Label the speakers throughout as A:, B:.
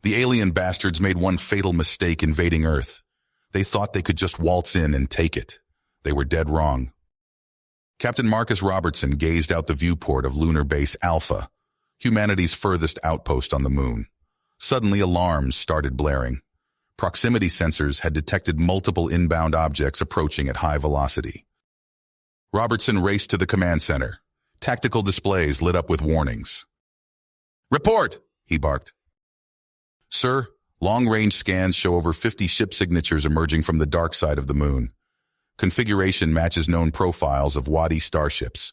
A: The alien bastards made one fatal mistake invading Earth. They thought they could just waltz in and take it. They were dead wrong. Captain Marcus Robertson gazed out the viewport of Lunar Base Alpha, humanity's furthest outpost on the moon. Suddenly, alarms started blaring. Proximity sensors had detected multiple inbound objects approaching at high velocity. Robertson raced to the command center. Tactical displays lit up with warnings. "Report!" he barked. "Sir, long-range scans show over 50 ship signatures emerging from the dark side of the moon. Configuration matches known profiles of Wadi starships,"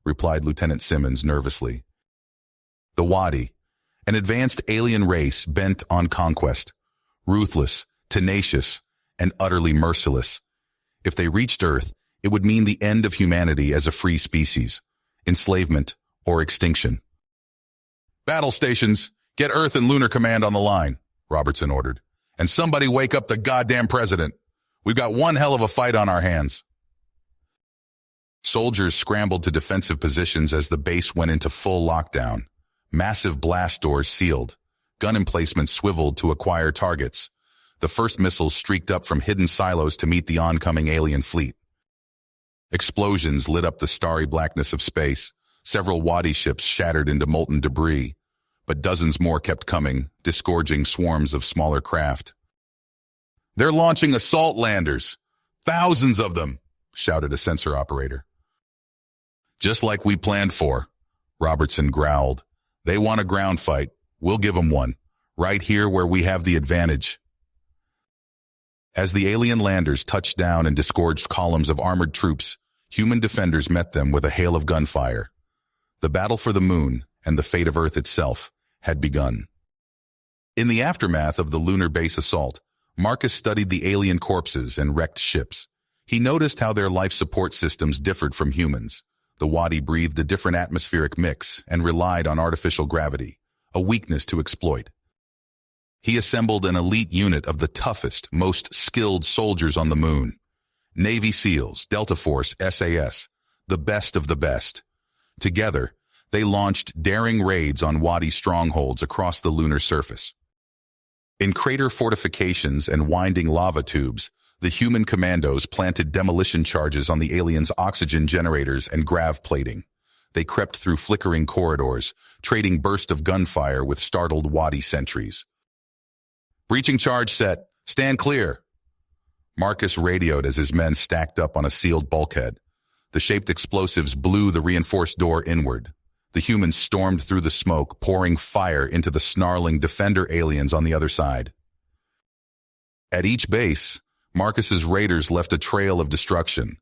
A: replied Lieutenant Simmons nervously. The Wadi, an advanced alien race bent on conquest, ruthless, tenacious, and utterly merciless. If they reached Earth, it would mean the end of humanity as a free species, enslavement, or extinction. "Battle stations, get Earth and Lunar Command on the line," Robertson ordered. "And somebody wake up the goddamn president. We've got one hell of a fight on our hands." Soldiers scrambled to defensive positions as the base went into full lockdown. Massive blast doors sealed. Gun emplacements swiveled to acquire targets. The first missiles streaked up from hidden silos to meet the oncoming alien fleet. Explosions lit up the starry blackness of space. Several Wadi ships shattered into molten debris, but dozens more kept coming, disgorging swarms of smaller craft. "They're launching assault landers. Thousands of them," shouted a sensor operator. "Just like we planned for," Robertson growled. "They want a ground fight. We'll give them one, right here where we have the advantage." As the alien landers touched down and disgorged columns of armored troops, human defenders met them with a hail of gunfire. The battle for the moon, and the fate of Earth itself, had begun. In the aftermath of the lunar base assault, Marcus studied the alien corpses and wrecked ships. He noticed how their life support systems differed from humans. The Wadi breathed a different atmospheric mix and relied on artificial gravity, a weakness to exploit. He assembled an elite unit of the toughest, most skilled soldiers on the moon. Navy SEALs, Delta Force, SAS, the best of the best. Together, they launched daring raids on Wadi strongholds across the lunar surface. In crater fortifications and winding lava tubes, the human commandos planted demolition charges on the aliens' oxygen generators and grav plating. They crept through flickering corridors, trading bursts of gunfire with startled Wadi sentries. "Breaching charge set. Stand clear." Marcus radioed as his men stacked up on a sealed bulkhead. The shaped explosives blew the reinforced door inward. The humans stormed through the smoke, pouring fire into the snarling defender aliens on the other side. At each base, Marcus's raiders left a trail of destruction.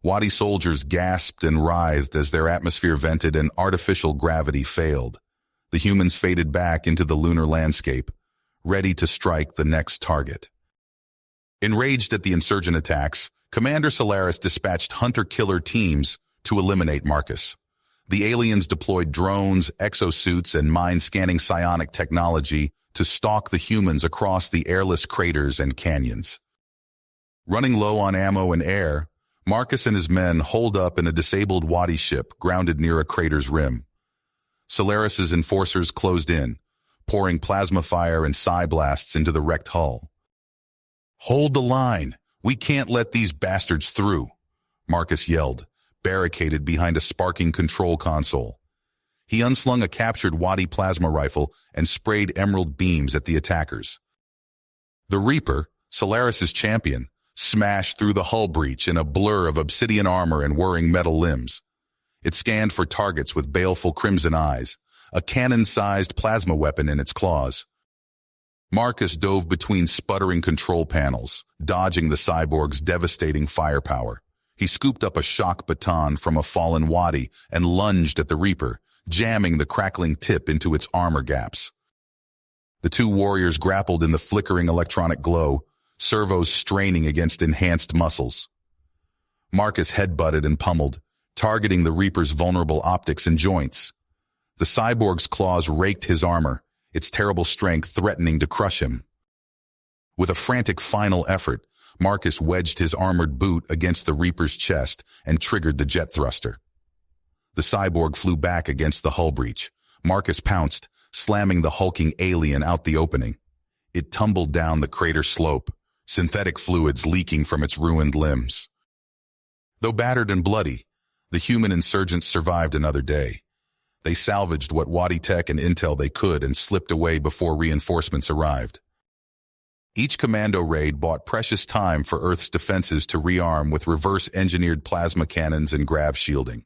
A: Wadi soldiers gasped and writhed as their atmosphere vented and artificial gravity failed. The humans faded back into the lunar landscape, ready to strike the next target. Enraged at the insurgent attacks, Commander Solaris dispatched hunter-killer teams to eliminate Marcus. The aliens deployed drones, exosuits, and mind-scanning psionic technology to stalk the humans across the airless craters and canyons. Running low on ammo and air, Marcus and his men holed up in a disabled Wadi ship grounded near a crater's rim. Solaris's enforcers closed in, pouring plasma fire and psi blasts into the wrecked hull. "Hold the line! We can't let these bastards through!" Marcus yelled, barricaded behind a sparking control console. He unslung a captured Wadi plasma rifle and sprayed emerald beams at the attackers. The Reaper, Solaris's champion, smashed through the hull breach in a blur of obsidian armor and whirring metal limbs. It scanned for targets with baleful crimson eyes, a cannon-sized plasma weapon in its claws. Marcus dove between sputtering control panels, dodging the cyborg's devastating firepower. He scooped up a shock baton from a fallen Wadi and lunged at the Reaper, jamming the crackling tip into its armor gaps. The two warriors grappled in the flickering electronic glow, servos straining against enhanced muscles. Marcus headbutted and pummeled, targeting the Reaper's vulnerable optics and joints. The cyborg's claws raked his armor, its terrible strength threatening to crush him. With a frantic final effort, Marcus wedged his armored boot against the Reaper's chest and triggered the jet thruster. The cyborg flew back against the hull breach. Marcus pounced, slamming the hulking alien out the opening. It tumbled down the crater slope, synthetic fluids leaking from its ruined limbs. Though battered and bloody, the human insurgents survived another day. They salvaged what Wadi tech and intel they could and slipped away before reinforcements arrived. Each commando raid bought precious time for Earth's defenses to rearm with reverse-engineered plasma cannons and grav shielding.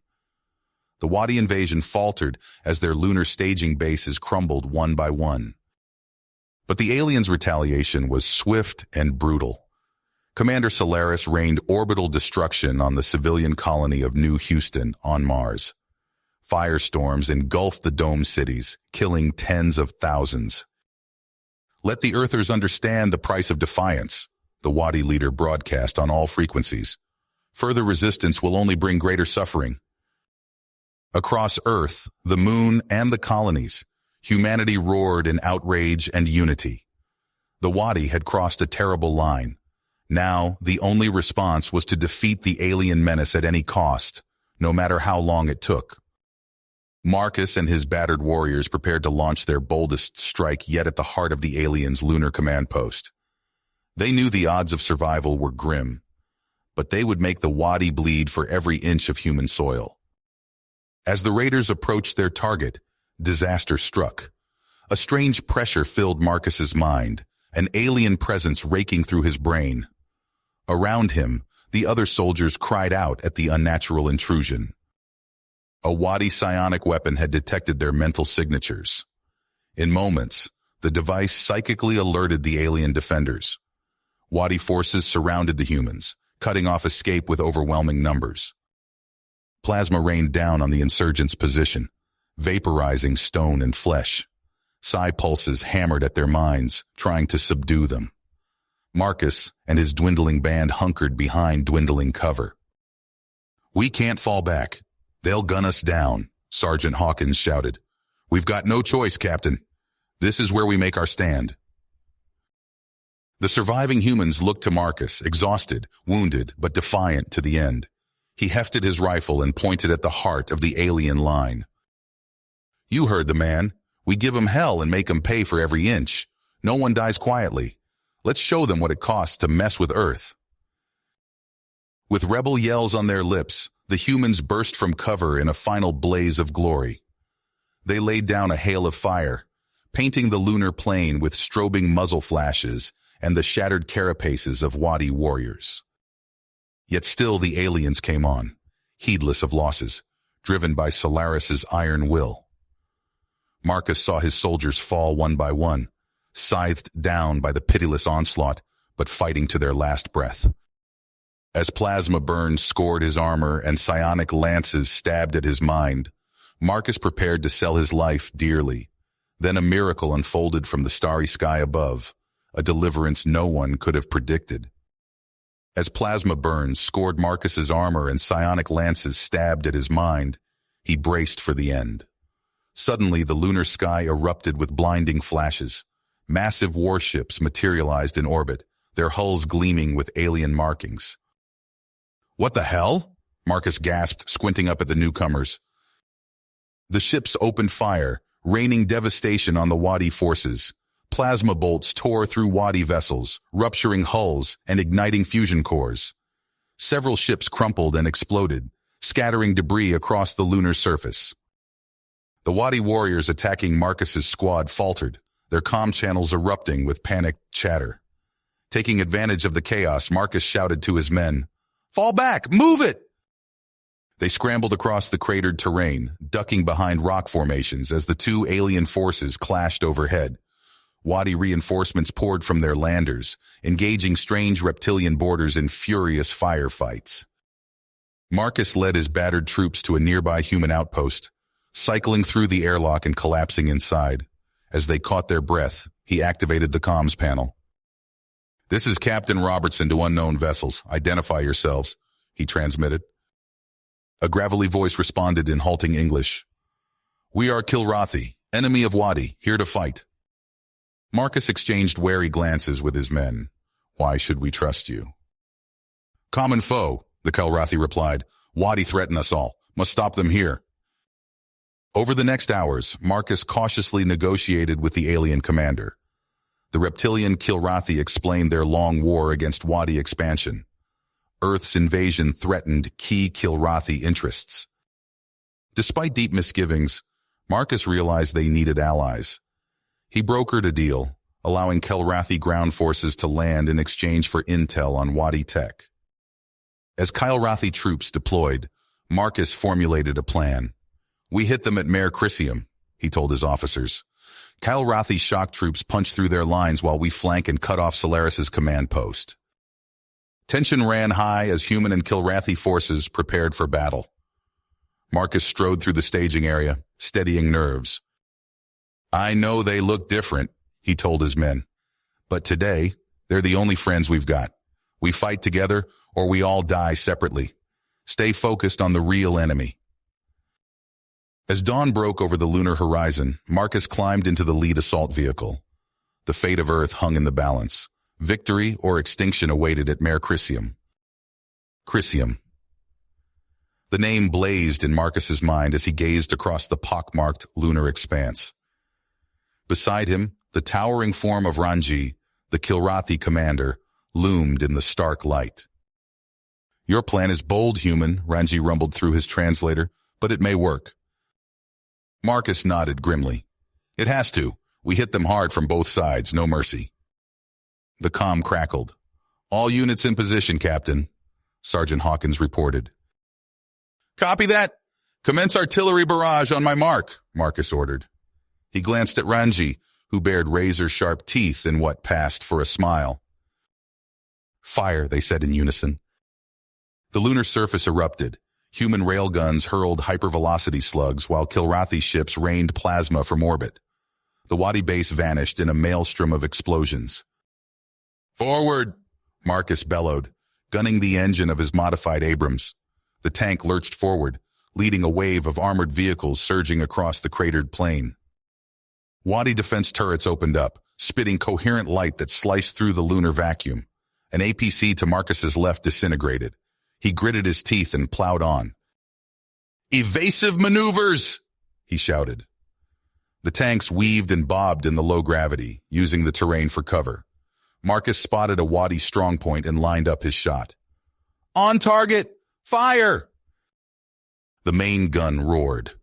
A: The Wadi invasion faltered as their lunar staging bases crumbled one by one. But the aliens' retaliation was swift and brutal. Commander Solaris rained orbital destruction on the civilian colony of New Houston on Mars. Firestorms engulfed the domed cities, killing tens of thousands. "Let the Earthers understand the price of defiance," the Wadi leader broadcast on all frequencies. "Further resistance will only bring greater suffering." Across Earth, the Moon, and the colonies, humanity roared in outrage and unity. The Wadi had crossed a terrible line. Now, the only response was to defeat the alien menace at any cost, no matter how long it took. Marcus and his battered warriors prepared to launch their boldest strike yet at the heart of the aliens' lunar command post. They knew the odds of survival were grim, but they would make the Wadi bleed for every inch of human soil. As the raiders approached their target, disaster struck. A strange pressure filled Marcus's mind, an alien presence raking through his brain. Around him, the other soldiers cried out at the unnatural intrusion. A Wadi psionic weapon had detected their mental signatures. In moments, the device psychically alerted the alien defenders. Wadi forces surrounded the humans, cutting off escape with overwhelming numbers. Plasma rained down on the insurgents' position, vaporizing stone and flesh. Psi pulses hammered at their minds, trying to subdue them. Marcus and his dwindling band hunkered behind dwindling cover. "We can't fall back. They'll gun us down," Sergeant Hawkins shouted. "We've got no choice, Captain. This is where we make our stand." The surviving humans looked to Marcus, exhausted, wounded, but defiant to the end. He hefted his rifle and pointed at the heart of the alien line. "You heard the man. We give 'em hell and make 'em pay for every inch. No one dies quietly. Let's show them what it costs to mess with Earth." With rebel yells on their lips, the humans burst from cover in a final blaze of glory. They laid down a hail of fire, painting the lunar plain with strobing muzzle flashes and the shattered carapaces of Wadi warriors. Yet still the aliens came on, heedless of losses, driven by Solaris's iron will. Marcus saw his soldiers fall one by one, scythed down by the pitiless onslaught, but fighting to their last breath. As plasma burns scored his armor and psionic lances stabbed at his mind, Marcus prepared to sell his life dearly. Then a miracle unfolded from the starry sky above, a deliverance no one could have predicted. As plasma burns scored Marcus's armor and psionic lances stabbed at his mind, he braced for the end. Suddenly, the lunar sky erupted with blinding flashes. Massive warships materialized in orbit, their hulls gleaming with alien markings. "What the hell?" Marcus gasped, squinting up at the newcomers. The ships opened fire, raining devastation on the Wadi forces. Plasma bolts tore through Wadi vessels, rupturing hulls and igniting fusion cores. Several ships crumpled and exploded, scattering debris across the lunar surface. The Wadi warriors attacking Marcus's squad faltered, their comm channels erupting with panicked chatter. Taking advantage of the chaos, Marcus shouted to his men, "Fall back! Move it!" They scrambled across the cratered terrain, ducking behind rock formations as the two alien forces clashed overhead. Wadi reinforcements poured from their landers, engaging strange reptilian boarders in furious firefights. Marcus led his battered troops to a nearby human outpost, cycling through the airlock and collapsing inside. As they caught their breath, he activated the comms panel. "This is Captain Robertson to unknown vessels. Identify yourselves," he transmitted. A gravelly voice responded in halting English. "We are Kilrathi, enemy of Wadi, here to fight." Marcus exchanged wary glances with his men. "Why should we trust you?" "Common foe," the Kilrathi replied. "Wadi threaten us all. Must stop them here." Over the next hours, Marcus cautiously negotiated with the alien commander. The reptilian Kilrathi explained their long war against Wadi expansion. Earth's invasion threatened key Kilrathi interests. Despite deep misgivings, Marcus realized they needed allies. He brokered a deal, allowing Kilrathi ground forces to land in exchange for intel on Wadi tech. As Kilrathi troops deployed, Marcus formulated a plan. "We hit them at Mare Crisium," he told his officers. "Kilrathi shock troops punch through their lines while we flank and cut off Solaris's command post." Tension ran high as human and Kilrathi forces prepared for battle. Marcus strode through the staging area, steadying nerves. "I know they look different," he told his men. "But today, they're the only friends we've got. We fight together, or we all die separately. Stay focused on the real enemy." As dawn broke over the lunar horizon, Marcus climbed into the lead assault vehicle. The fate of Earth hung in the balance. Victory or extinction awaited at Mare Crisium. Crisium. The name blazed in Marcus's mind as he gazed across the pockmarked lunar expanse. Beside him, the towering form of Ranji, the Kilrathi commander, loomed in the stark light. "Your plan is bold, human," Ranji rumbled through his translator, "but it may work." Marcus nodded grimly. "It has to. We hit them hard from both sides, no mercy." The comm crackled. "All units in position, Captain," Sergeant Hawkins reported. "Copy that. Commence artillery barrage on my mark," Marcus ordered. He glanced at Ranji, who bared razor-sharp teeth in what passed for a smile. "Fire," they said in unison. The lunar surface erupted. Human railguns hurled hypervelocity slugs while Kilrathi ships rained plasma from orbit. The Wadi base vanished in a maelstrom of explosions. "Forward!" Marcus bellowed, gunning the engine of his modified Abrams. The tank lurched forward, leading a wave of armored vehicles surging across the cratered plain. Wadi defense turrets opened up, spitting coherent light that sliced through the lunar vacuum. An APC to Marcus's left disintegrated. He gritted his teeth and plowed on. "Evasive maneuvers!" he shouted. The tanks weaved and bobbed in the low gravity, using the terrain for cover. Marcus spotted a Wadi strongpoint and lined up his shot. "On target! Fire!" The main gun roared.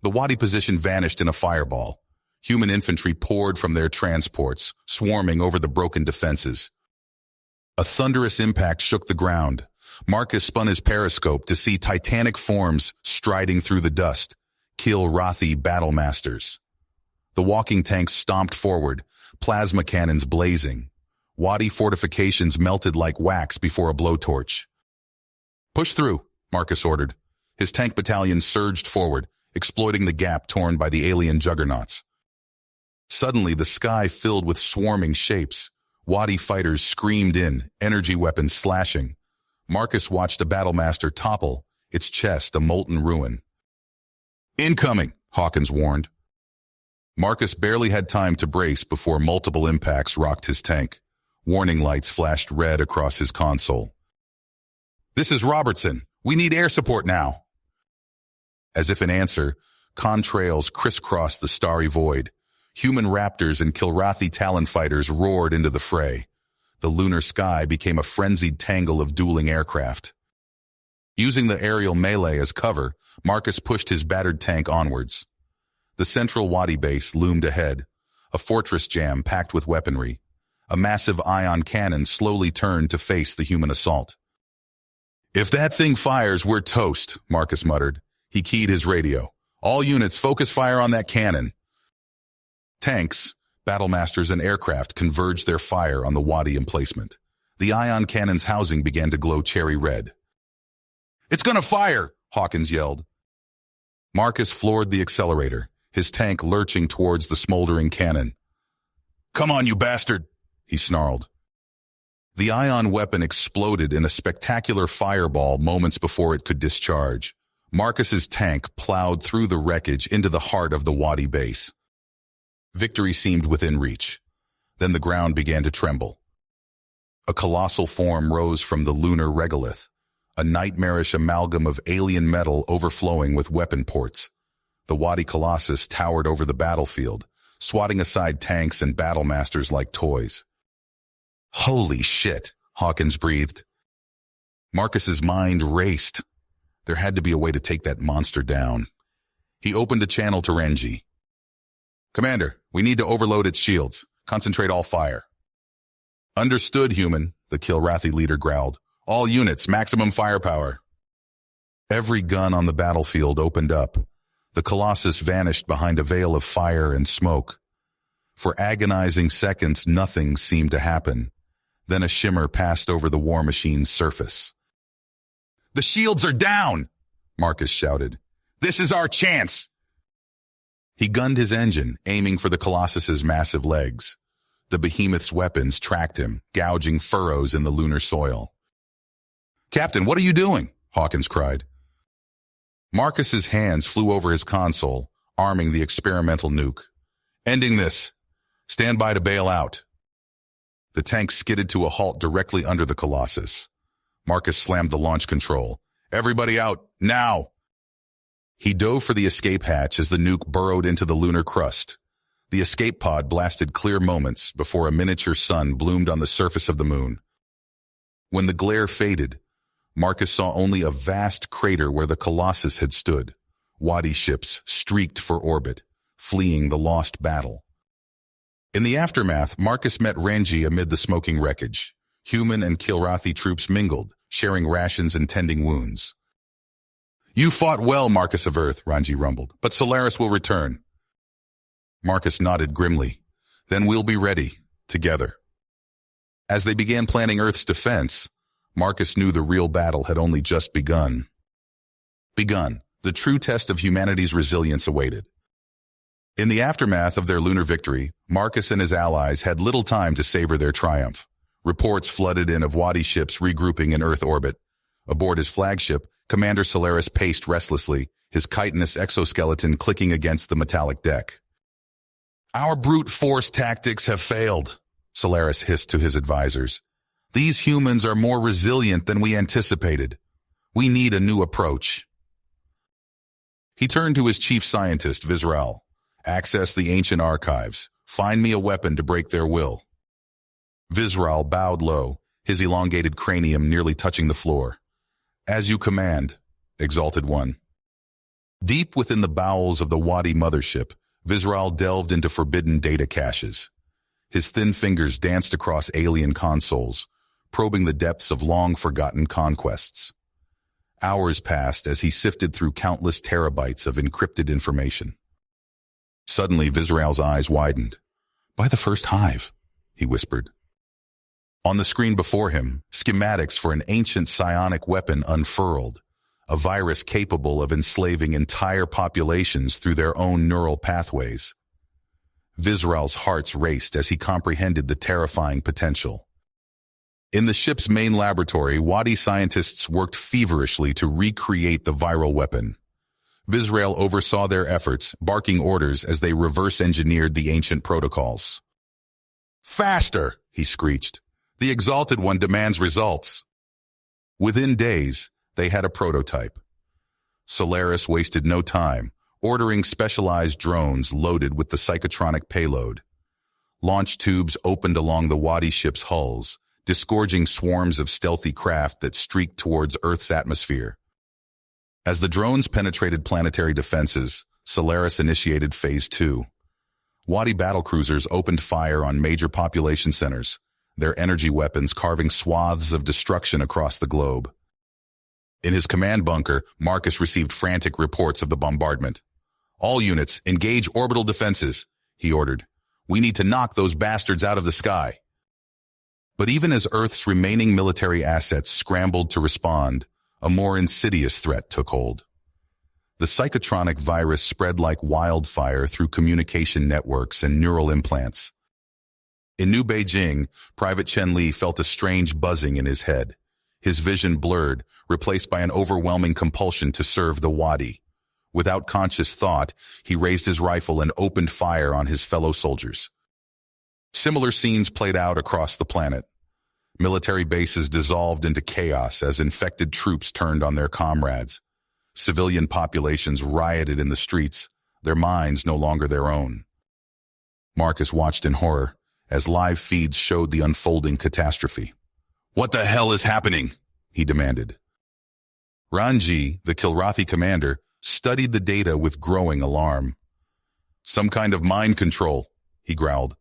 A: The Wadi position vanished in a fireball. Human infantry poured from their transports, swarming over the broken defenses. A thunderous impact shook the ground. Marcus spun his periscope to see titanic forms striding through the dust, Kilrathi battle masters. The walking tanks stomped forward, plasma cannons blazing. Wadi fortifications melted like wax before a blowtorch. "Push through," Marcus ordered. His tank battalion surged forward, exploiting the gap torn by the alien juggernauts. Suddenly, the sky filled with swarming shapes. Wadi fighters screamed in, energy weapons slashing. Marcus watched a battlemaster topple, its chest a molten ruin. "Incoming," Hawkins warned. Marcus barely had time to brace before multiple impacts rocked his tank. Warning lights flashed red across his console. "This is Robertson. We need air support now." As if in answer, contrails crisscrossed the starry void. Human raptors and Kilrathi Talon fighters roared into the fray. The lunar sky became a frenzied tangle of dueling aircraft. Using the aerial melee as cover, Marcus pushed his battered tank onwards. The central Wadi base loomed ahead, a fortress jam packed with weaponry. A massive ion cannon slowly turned to face the human assault. "If that thing fires, we're toast," Marcus muttered. He keyed his radio. "All units, focus fire on that cannon." Tanks, battlemasters, and aircraft converged their fire on the Wadi emplacement. The ion cannon's housing began to glow cherry red. "It's gonna fire!" Hawkins yelled. Marcus floored the accelerator, his tank lurching towards the smoldering cannon. "Come on, you bastard!" he snarled. The ion weapon exploded in a spectacular fireball moments before it could discharge. Marcus's tank plowed through the wreckage into the heart of the Wadi base. Victory seemed within reach. Then the ground began to tremble. A colossal form rose from the lunar regolith, a nightmarish amalgam of alien metal overflowing with weapon ports. The Wadi Colossus towered over the battlefield, swatting aside tanks and battle masters like toys. Holy shit, Hawkins breathed. Marcus's mind raced. There had to be a way to take that monster down. He opened a channel to Renji. Commander, we need to overload its shields. Concentrate all fire. Understood, human, the Kilrathi leader growled. All units, maximum firepower. Every gun on the battlefield opened up. The Colossus vanished behind a veil of fire and smoke. For agonizing seconds, nothing seemed to happen. Then a shimmer passed over the war machine's surface. The shields are down, Marcus shouted. This is our chance. He gunned his engine, aiming for the Colossus's massive legs. The behemoth's weapons tracked him, gouging furrows in the lunar soil. Captain, what are you doing? Hawkins cried. Marcus's hands flew over his console, arming the experimental nuke. Ending this. Stand by to bail out. The tank skidded to a halt directly under the Colossus. Marcus slammed the launch control. Everybody out, now! He dove for the escape hatch as the nuke burrowed into the lunar crust. The escape pod blasted clear moments before a miniature sun bloomed on the surface of the moon. When the glare faded, Marcus saw only a vast crater where the Colossus had stood. Wadi ships streaked for orbit, fleeing the lost battle. In the aftermath, Marcus met Renji amid the smoking wreckage. Human and Kilrathi troops mingled, sharing rations and tending wounds. You fought well, Marcus of Earth, Renji rumbled, but Solaris will return. Marcus nodded grimly. Then we'll be ready, together. As they began planning Earth's defense, Marcus knew the real battle had only just begun. The true test of humanity's resilience awaited. In the aftermath of their lunar victory, Marcus and his allies had little time to savor their triumph. Reports flooded in of Wadi ships regrouping in Earth orbit. Aboard his flagship, Commander Solaris paced restlessly, his chitinous exoskeleton clicking against the metallic deck. Our brute force tactics have failed, Solaris hissed to his advisors. These humans are more resilient than we anticipated. We need a new approach. He turned to his chief scientist, Vizral. Access the ancient archives. Find me a weapon to break their will. Vizral bowed low, his elongated cranium nearly touching the floor. As you command, Exalted One. Deep within the bowels of the Wadi mothership, Vizral delved into forbidden data caches. His thin fingers danced across alien consoles, probing the depths of long-forgotten conquests. Hours passed as he sifted through countless terabytes of encrypted information. Suddenly, Vizral's eyes widened. By the first hive, he whispered. On the screen before him, schematics for an ancient psionic weapon unfurled, a virus capable of enslaving entire populations through their own neural pathways. Vizral's heart raced as he comprehended the terrifying potential. In the ship's main laboratory, Wadi scientists worked feverishly to recreate the viral weapon. Vizral oversaw their efforts, barking orders as they reverse-engineered the ancient protocols. Faster, he screeched. The Exalted One demands results. Within days, they had a prototype. Solaris wasted no time, ordering specialized drones loaded with the psychotronic payload. Launch tubes opened along the Wadi ship's hulls, disgorging swarms of stealthy craft that streaked towards Earth's atmosphere. As the drones penetrated planetary defenses, Solaris initiated Phase 2. Wadi battlecruisers opened fire on major population centers, their energy weapons carving swaths of destruction across the globe. In his command bunker, Marcus received frantic reports of the bombardment. All units, engage orbital defenses, he ordered. We need to knock those bastards out of the sky. But even as Earth's remaining military assets scrambled to respond, a more insidious threat took hold. The psychotronic virus spread like wildfire through communication networks and neural implants. In New Beijing, Private Chen Li felt a strange buzzing in his head. His vision blurred, replaced by an overwhelming compulsion to serve the Wadi. Without conscious thought, he raised his rifle and opened fire on his fellow soldiers. Similar scenes played out across the planet. Military bases dissolved into chaos as infected troops turned on their comrades. Civilian populations rioted in the streets, their minds no longer their own. Marcus watched in horror as live feeds showed the unfolding catastrophe. "What the hell is happening?" he demanded. Ranji, the Kilrathi commander, studied the data with growing alarm. "Some kind of mind control," he growled.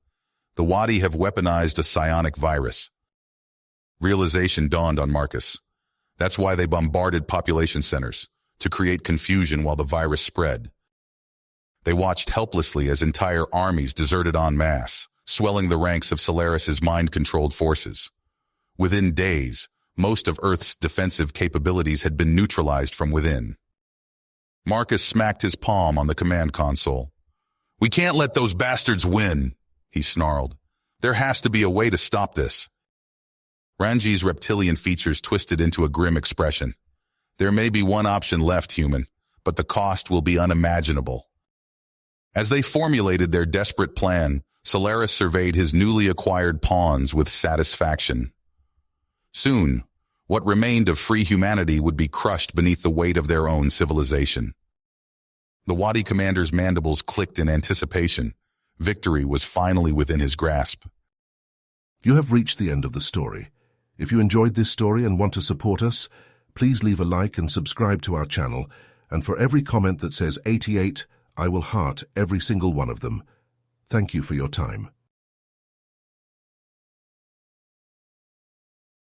A: "The Wadi have weaponized a psionic virus." Realization dawned on Marcus. That's why they bombarded population centers, to create confusion while the virus spread. They watched helplessly as entire armies deserted en masse, swelling the ranks of Solaris's mind-controlled forces. Within days, most of Earth's defensive capabilities had been neutralized from within. Marcus smacked his palm on the command console. "We can't let those bastards win," he snarled. "There has to be a way to stop this." Ranji's reptilian features twisted into a grim expression. "There may be one option left, human, but the cost will be unimaginable." As they formulated their desperate plan, Solaris surveyed his newly acquired pawns with satisfaction. Soon, what remained of free humanity would be crushed beneath the weight of their own civilization. The Wadi commander's mandibles clicked in anticipation. Victory was finally within his grasp.
B: You have reached the end of the story. If you enjoyed this story and want to support us, please leave a like and subscribe to our channel. And for every comment that says 88, I will heart every single one of them. Thank you for your time.